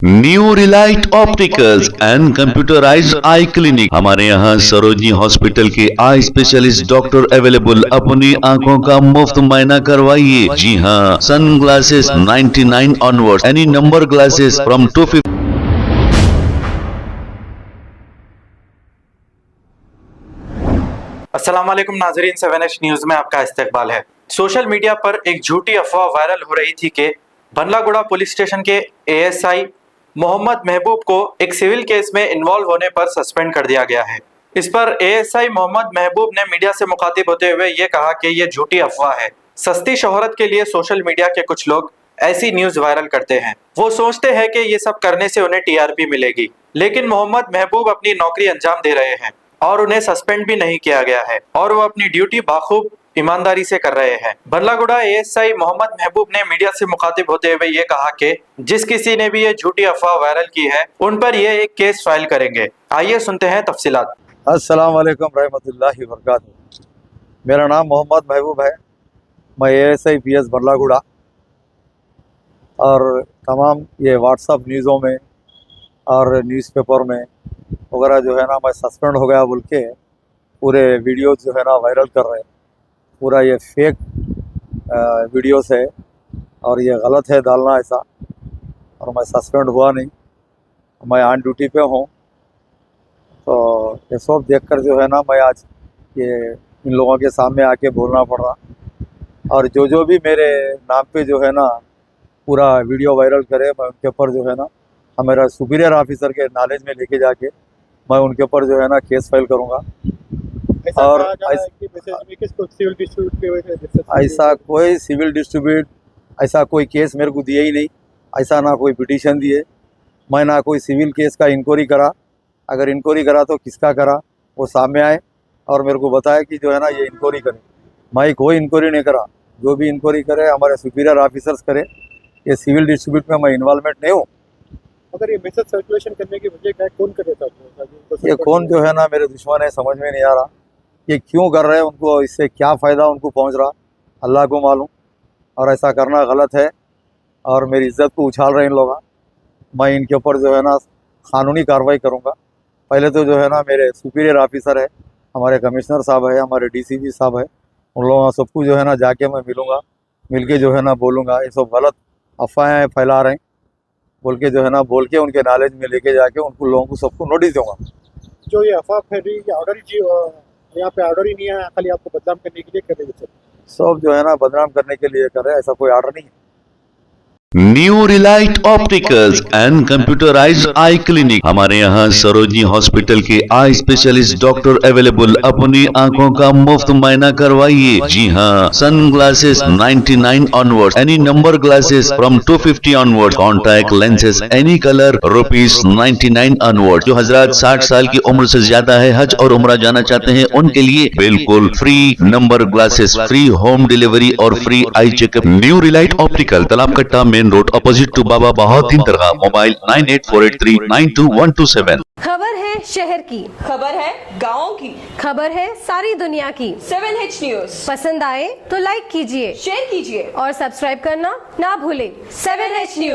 New Relight opticals and computerised I clinic. हमारे यहाँ Sarojini hospital के आई स्पेशलिस्ट डॉक्टर अवेलेबल। अपनी आंखों का मुफ्त मायना करवाइए। जी हाँ, sun glasses 99 onward, any number glasses from 250। अस्सलाम वालेकुम नाजरीन, 7H न्यूज में आपका इस्तकबाल है। सोशल मीडिया पर एक झूठी अफवाह वायरल हो रही थी कि बंदलागुड़ा पुलिस स्टेशन के एएसआई मोहम्मद महबूब को एक सिविल केस में इन्वॉल्व होने पर सस्पेंड कर दिया गया है। इस पर एएसआई मोहम्मद महबूब ने मीडिया से मुखातिब होते हुए ये कहा कि ये झूठी अफवाह है। सस्ती शोहरत के लिए सोशल मीडिया के कुछ लोग ऐसी न्यूज वायरल करते हैं। वो सोचते हैं कि ये सब करने से उन्हें टीआरपी मिलेगी, लेकिन मोहम्मद महबूब अपनी नौकरी अंजाम दे रहे हैं और उन्हें सस्पेंड भी नहीं किया गया है और वो अपनी ड्यूटी बाखूब ईमानदारी से कर रहे हैं। बंदलागुड़ा एएसआई मोहम्मद महबूब ने मीडिया से मुखातिब होते हुए ये कहा कि जिस किसी ने भी ये झूठी अफवाह वायरल की है उन पर ये एक केस फाइल करेंगे। आइए सुनते हैं तफसीलात। अस्सलाम वालेकुम रहमतुल्लाहि व बरकातुहू। मेरा नाम मोहम्मद महबूब है। मैं एएसआई पीएस बंदलागुड़ा और तमाम ये व्हाट्सअप न्यूज़ों में और न्यूज़पेपर में वगैरह जो है ना मैं सस्पेंड हो गया बोल के पूरे वीडियो जो है ना वायरल कर रहे हैं। पूरा ये फेक वीडियोस है और ये गलत है डालना ऐसा। और मैं सस्पेंड हुआ नहीं, मैं ऑन ड्यूटी पे हूँ। तो ये सब देखकर जो है ना मैं आज ये इन लोगों के सामने आके बोलना पड़ रहा। और जो भी मेरे नाम पे जो है ना पूरा वीडियो वायरल करे, मैं उनके ऊपर जो है ना हमारा सुपीरियर ऑफिसर के नॉलेज में लेके जाके मैं उनके ऊपर जो है ना केस फाइल करूँगा। और ऐसा कोई सिविल डिस्ट्रीब्यूट ऐसा कोई केस मेरे को दिए ही नहीं, ऐसा ना कोई पिटीशन दिए, मैं ना कोई सिविल केस का इंक्वायरी करा। अगर इंक्वायरी करा तो किसका करा वो सामने आए और मेरे को बताए कि जो है ना ये इंक्वायरी करे। मैं कोई इंक्वायरी नहीं करा, जो भी इंक्वायरी करे हमारे सुपीरियर ऑफिसर्स करे। ये सिविल डिस्ट्रीब्यूट में मैं इन्वॉल्वमेंट नहीं हूँ। अगर ये मैसेज सर्कुलेशन करने की वजह क्या है, कौन कर देता है? ये कौन जो है ना मेरे दुश्मन है, समझ में नहीं आ रहा। ये क्यों कर रहे हैं, उनको इससे क्या फ़ायदा उनको पहुंच रहा, अल्लाह को मालूम। और ऐसा करना गलत है और मेरी इज्जत को उछाल रहे हैं इन लोग। मैं इनके ऊपर जो है ना कानूनी कार्रवाई करूंगा। पहले तो जो है ना मेरे सुपीरियर ऑफिसर है, हमारे कमिश्नर साहब है, हमारे डीसीपी साहब है, उन लोगों सबको जो है ना जाके मैं मिलूँगा, मिल के जो है ना बोलूँगा ये सब गलत अफवाहें फैला रहे हैं बोल के जो है ना बोल के उनके नॉलेज में लेके जाके उनको लोगों को सबको नोटिस दूंगा। जो ये अफवाह फैली, ये ऑर्डर ही यहाँ पे ऑर्डर ही नहीं है, खाली आपको बदनाम करने के लिए कर रहे हैं। सब जो है ना बदनाम करने के लिए कर रहे हैं, ऐसा कोई ऑर्डर नहीं है। New Relight opticals and computerised I clinic. हमारे यहाँ सरोजनी हॉस्पिटल के आई स्पेशलिस्ट डॉक्टर अवेलेबल। अपनी आंखों का मुफ्त मायना करवाइए। जी हाँ, sun glasses 99 onward, any number glasses from 250 onward, contact lenses any colour ₹99 onward. जो हजरात 60 साल की उम्र से ज्यादा है, हज और उम्रा जाना चाहते हैं, उनके लिए बिल्कुल free number glasses, free home delivery और free eye checkup. New relight optical, Talab Katta, main road, opposite to Baba Bahauddin दरगाह। मोबाइल 9848392127। खबर है शहर की, खबर है गाँव की, खबर है सारी दुनिया की। 7H न्यूज पसंद आए तो लाइक कीजिए, शेयर कीजिए और सब्सक्राइब करना ना भूलें। 7H news.